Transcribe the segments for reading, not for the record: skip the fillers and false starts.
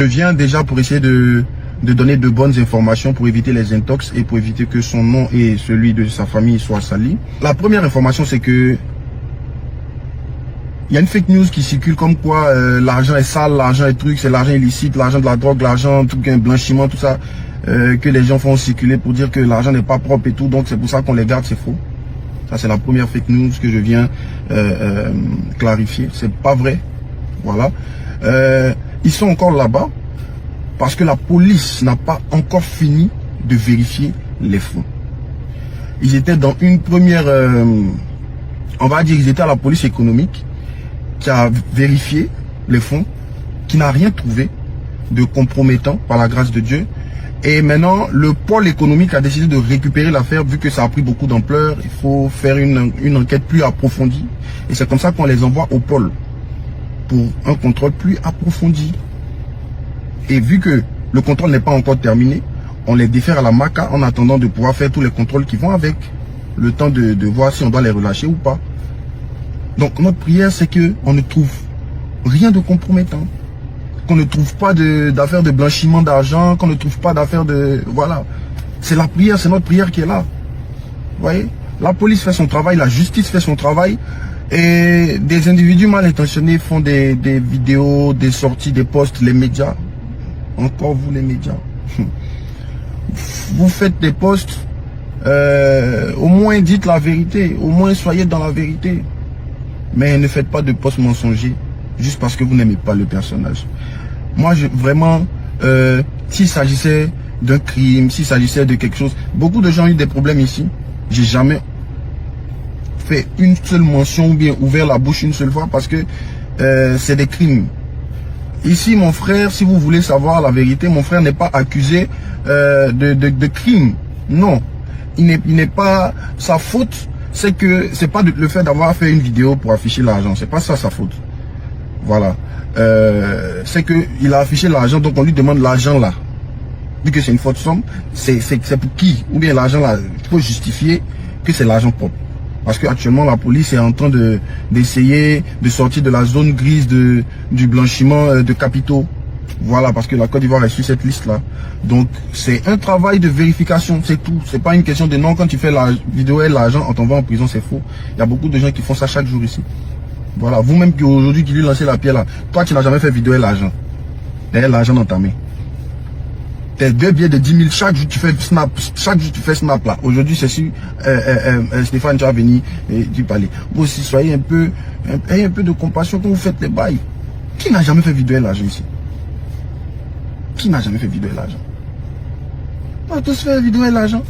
Je viens déjà pour essayer de donner de bonnes informations pour éviter les intox et pour éviter que son nom et celui de sa famille soient salis. La première information, c'est que il y a une fake news qui circule comme quoi l'argent est sale, l'argent est truc, c'est l'argent illicite, l'argent de la drogue, l'argent, tout un blanchiment, tout ça, que les gens font circuler pour dire que l'argent n'est pas propre et tout, donc c'est pour ça qu'on les garde, c'est faux. Ça, c'est la première fake news que je viens clarifier. C'est pas vrai. Voilà. Ils sont encore là-bas parce que la police n'a pas encore fini de vérifier les fonds. Ils étaient dans une première, on va dire, ils étaient à la police économique qui a vérifié les fonds, qui n'a rien trouvé de compromettant par la grâce de Dieu. Et maintenant, le pôle économique a décidé de récupérer l'affaire vu que ça a pris beaucoup d'ampleur. Il faut faire une enquête plus approfondie. Et c'est comme ça qu'on les envoie au pôle pour un contrôle plus approfondi. Et vu que le contrôle n'est pas encore terminé, on les défère à la MACA en attendant de pouvoir faire tous les contrôles qui vont avec. Le temps de voir si on doit les relâcher ou pas. Donc notre prière, c'est qu'on ne trouve rien de compromettant. Qu'on ne trouve pas d'affaires de blanchiment d'argent, qu'on ne trouve pas d'affaires de... Voilà. C'est la prière, c'est notre prière qui est là. Vous voyez? La police fait son travail, la justice fait son travail. Et des individus mal intentionnés font des vidéos, des sorties, des posts, les médias. Encore vous les médias. Vous faites des posts, au moins dites la vérité, au moins soyez dans la vérité. Mais ne faites pas de posts mensongers juste parce que vous n'aimez pas le personnage. Moi, vraiment, s'il s'agissait d'un crime, s'il s'agissait de quelque chose, beaucoup de gens ont eu des problèmes ici. J'ai jamais fait une seule mention ou bien ouvert la bouche une seule fois parce que c'est des crimes. Ici, mon frère, si vous voulez savoir la vérité, mon frère n'est pas accusé de crime. Non, il n'est pas... Sa faute, c'est que c'est pas le fait d'avoir fait une vidéo pour afficher l'argent. C'est pas ça sa faute. Voilà. C'est que il a affiché l'argent, donc on lui demande l'argent là. Vu que c'est une faute somme, c'est pour qui? Ou bien l'argent là, il faut justifier que c'est l'argent propre. Parce qu'actuellement, la police est en train d'essayer de sortir de la zone grise du blanchiment de capitaux. Voilà, parce que la Côte d'Ivoire est sur cette liste-là. Donc, c'est un travail de vérification, c'est tout. C'est pas une question de non, quand tu fais la vidéo et l'argent, on t'envoie en prison, c'est faux. Il y a beaucoup de gens qui font ça chaque jour ici. Voilà, vous-même qui aujourd'hui qui lui lancez la pierre là, toi tu n'as jamais fait vidéo et l'argent. Derrière l'argent dans ta main. Tes deux billets de 10 000, chaque jour tu fais snap, là. Aujourd'hui c'est sûr, Stéphane, tu vas venir et tu parler. Vous aussi, soyez ayez un peu de compassion quand vous faites les bails. Qui n'a jamais fait vidéo et l'argent ici? Qui n'a jamais fait vidéo et l'argent? On va tous faire vidéo et l'argent.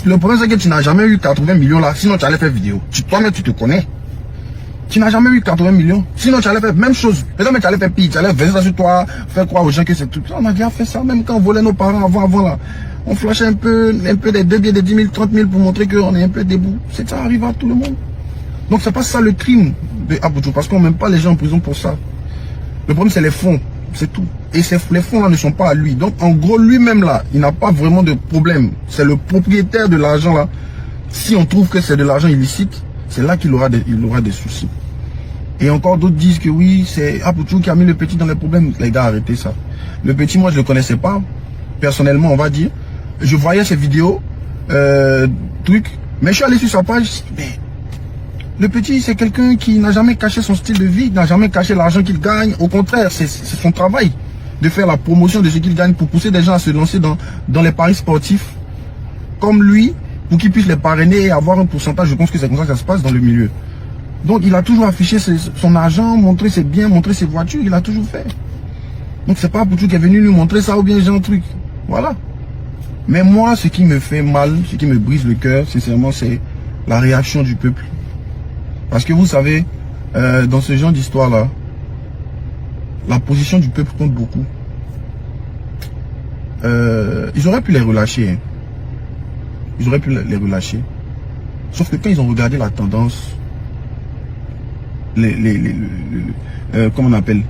Le problème c'est que tu n'as jamais eu 80 millions là, sinon tu allais faire vidéo. Toi-même tu te connais. Tu n'as jamais eu 80 millions. Sinon, tu allais faire même chose. Peut-être que tu allais faire pire. Tu allais verser ça sur toi, faire croire aux gens que c'est tout. On a déjà fait ça, même quand on volait nos parents avant là. On flashait un peu des 2 billets de 10 000, 30 000 pour montrer qu'on est un peu debout. C'est ça arrive à tout le monde. Donc, c'est pas ça le crime de Aboutou, parce qu'on ne met pas les gens en prison pour ça. Le problème, c'est les fonds. C'est tout. Et les fonds là ne sont pas à lui. Donc, en gros, lui-même là, il n'a pas vraiment de problème. C'est le propriétaire de l'argent là. Si on trouve que c'est de l'argent illicite, c'est là qu'il aura des soucis. Et encore d'autres disent que oui, c'est Aboutou qui a mis le petit dans les problèmes. Les gars, arrêtez ça. Le petit, moi, je ne le connaissais pas. Personnellement, on va dire. Je voyais ses vidéos, trucs. Mais je suis allé sur sa page. Mais le petit, c'est quelqu'un qui n'a jamais caché son style de vie, n'a jamais caché l'argent qu'il gagne. Au contraire, c'est son travail de faire la promotion de ce qu'il gagne pour pousser des gens à se lancer dans les paris sportifs. Comme lui, pour qu'ils puissent les parrainer et avoir un pourcentage. Je pense que c'est comme ça que ça se passe dans le milieu. Donc il a toujours affiché son argent, montré ses biens, montré ses voitures, il a toujours fait. Donc c'est pas Aboutou qui est venu nous montrer ça ou bien j'ai un truc. Voilà. Mais moi, ce qui me fait mal, ce qui me brise le cœur, sincèrement, c'est la réaction du peuple. Parce que vous savez, dans ce genre d'histoire-là, la position du peuple compte beaucoup. Ils auraient pu les relâcher. Hein. Ils auraient pu les relâcher. Sauf que quand ils ont regardé la tendance, comment on appelle,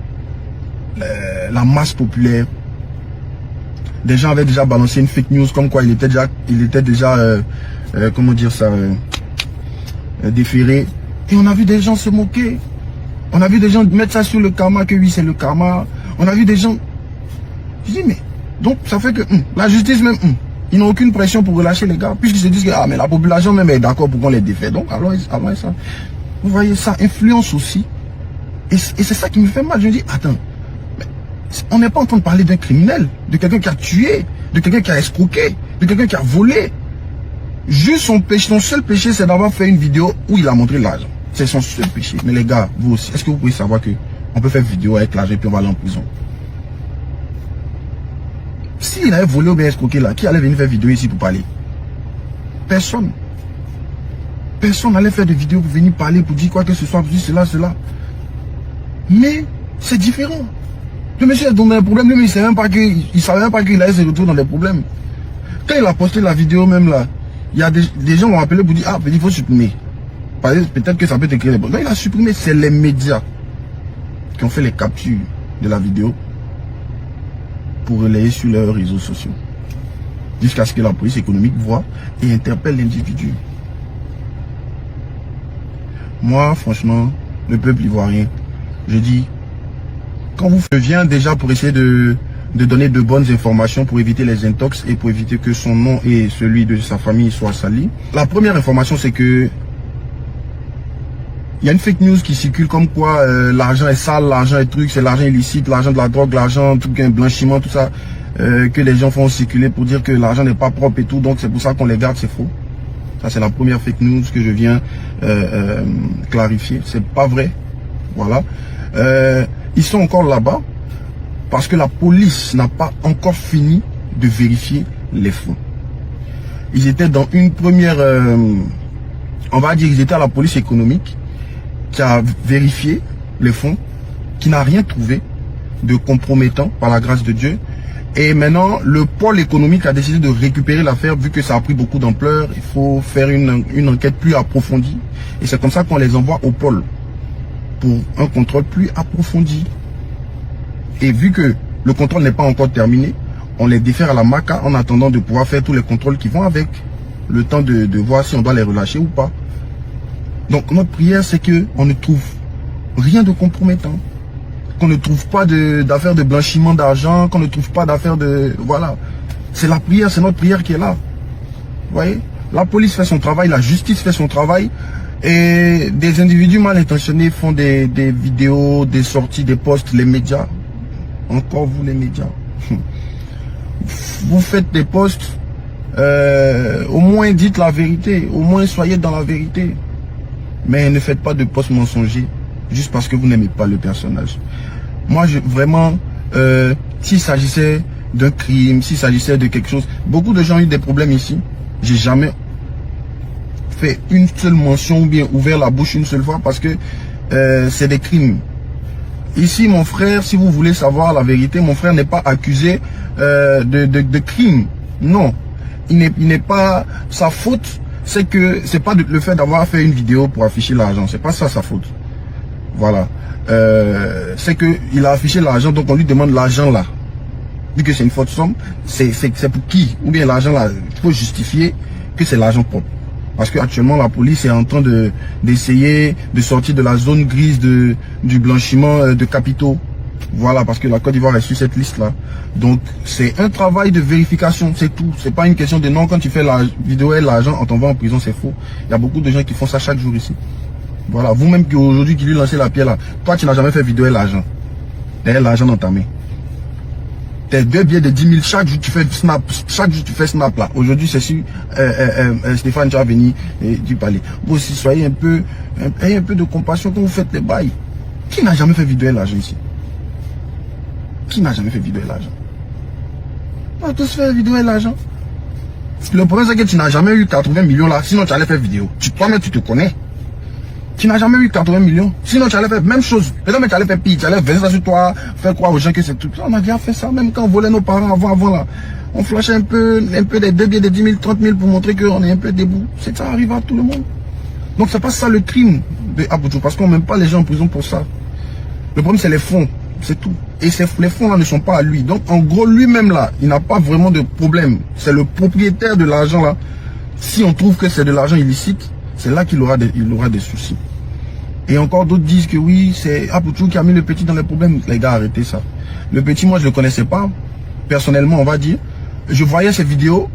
la masse populaire, des gens avaient déjà balancé une fake news comme quoi il était déjà comment dire ça, déféré. Et on a vu des gens se moquer. On a vu des gens mettre ça sur le karma, que oui c'est le karma. On a vu des gens Je dis, mais, donc ça fait que la justice même, ils n'ont aucune pression pour relâcher les gars, puisqu'ils se disent que ah, mais la population même est d'accord pour qu'on les défait. Donc alors ça, vous voyez, ça influence aussi. Et c'est ça qui me fait mal. Je me dis, attends, mais on n'est pas en train de parler d'un criminel, de quelqu'un qui a tué, de quelqu'un qui a escroqué, de quelqu'un qui a volé. Juste son péché, son seul péché, c'est d'avoir fait une vidéo où il a montré l'argent. C'est son seul péché. Mais les gars, vous aussi, est-ce que vous pouvez savoir que on peut faire vidéo avec l'argent et puis on va aller en prison? S'il avait volé ou bien escroqué là, qui allait venir faire vidéo ici pour parler? Personne. Personne n'allait faire de vidéo pour venir parler, pour dire quoi que ce soit, pour dire cela, cela. Mais c'est différent. Le monsieur est dans des problèmes, lui, mais il savait même pas qu'il allait se retrouver dans des problèmes. Quand il a posté la vidéo même là, il y a des gens m'ont appelé pour dire ah, il faut supprimer. Peut-être que ça peut te créer des problèmes. Non, il a supprimé, c'est les médias qui ont fait les captures de la vidéo pour relayer sur leurs réseaux sociaux. Jusqu'à ce que la police économique voit et interpelle l'individu. Moi, franchement, le peuple ivoirien, je dis, quand vous venez déjà pour essayer de donner de bonnes informations pour éviter les intox et pour éviter que son nom et celui de sa famille soient salis. La première information, c'est que il y a une fake news qui circule comme quoi l'argent est sale, l'argent est truc, c'est l'argent illicite, l'argent de la drogue, l'argent, tout un blanchiment, tout ça, que les gens font circuler pour dire que l'argent n'est pas propre et tout, donc c'est pour ça qu'on les garde, c'est faux. Ça, c'est la première fake news que je viens clarifier. C'est pas vrai. Voilà. Ils sont encore là-bas parce que la police n'a pas encore fini de vérifier les fonds. Ils étaient dans une première... on va dire qu'ils étaient à la police économique qui a vérifié les fonds, qui n'a rien trouvé de compromettant par la grâce de Dieu. Et maintenant, le pôle économique a décidé de récupérer l'affaire vu que ça a pris beaucoup d'ampleur. Il faut faire une enquête plus approfondie. Et c'est comme ça qu'on les envoie au pôle pour un contrôle plus approfondi. Et vu que le contrôle n'est pas encore terminé, on les défère à la MACA en attendant de pouvoir faire tous les contrôles qui vont avec. Le temps de voir si on doit les relâcher ou pas. Donc notre prière, c'est qu'on ne trouve rien de compromettant. Qu'on ne trouve pas d'affaires de blanchiment d'argent, qu'on ne trouve pas d'affaires de... Voilà. C'est la prière, c'est notre prière qui est là. Vous voyez? La police fait son travail, la justice fait son travail. Et des individus mal intentionnés font des vidéos, des sorties, des posts, les médias. Encore vous les médias. Vous faites des posts, au moins dites la vérité, au moins soyez dans la vérité. Mais ne faites pas de posts mensongers juste parce que vous n'aimez pas le personnage. Moi, vraiment, s'il s'agissait d'un crime, s'il s'agissait de quelque chose, beaucoup de gens ont eu des problèmes ici. J'ai jamais fait une seule mention ou bien ouvert la bouche une seule fois parce que c'est des crimes. Ici, mon frère, si vous voulez savoir la vérité, mon frère n'est pas accusé de crime. Non, il n'est pas sa faute. C'est que c'est pas le fait d'avoir fait une vidéo pour afficher l'argent. C'est pas ça sa faute. Voilà. C'est que il a affiché l'argent, donc on lui demande l'argent là. Vu que c'est une faute somme, c'est pour qui? Ou bien l'argent là, il faut justifier que c'est l'argent propre. Parce que actuellement la police est en train d'essayer de sortir de la zone grise du blanchiment de capitaux. Voilà, parce que la Côte d'Ivoire est sur cette liste là. Donc c'est un travail de vérification, c'est tout. C'est pas une question de non, quand tu fais la vidéo et l'argent, on t'envoie en prison, c'est faux. Il y a beaucoup de gens qui font ça chaque jour ici. Voilà, vous-même qui aujourd'hui qui lui lancez la pierre là, toi tu n'as jamais fait vidéo et l'argent. Derrière l'argent dans ta main. Tes 2 billets de 10 000, chaque jour tu fais snap là. Aujourd'hui c'est sûr, Stéphane, tu vas venir du palais. Vous aussi soyez ayez un peu de compassion quand vous faites les bails. Qui n'a jamais fait vidéo et l'argent ici? Qui n'a jamais fait vidéo et l'argent? On va tous faire vidéo et l'argent. Le problème c'est que tu n'as jamais eu 80 millions là, sinon tu allais faire vidéo. Toi-même tu te connais. Tu n'as jamais eu 80 millions, sinon tu allais faire même chose. Peut-être que tu allais faire pire, tu allais verser ça sur toi, faire croire aux gens que c'est tout. On a déjà fait ça, même quand on volait nos parents avant là. On flashait un peu des 2 billets de 10 000, 30 000 pour montrer qu'on est un peu debout. Ça arrive à tout le monde. Donc c'est pas ça le crime de Aboutou, parce qu'on ne met pas les gens en prison pour ça. Le problème c'est les fonds. C'est tout. Et les fonds là ne sont pas à lui. Donc en gros lui-même là, il n'a pas vraiment de problème. C'est le propriétaire de l'argent là. Si on trouve que c'est de l'argent illicite, c'est là qu'il aura des soucis. Et encore d'autres disent que oui, c'est Aboutou qui a mis le petit dans les problèmes. Les gars, arrêtez ça. Le petit, moi je le connaissais pas. personnellement, on va dire, je voyais ces vidéos,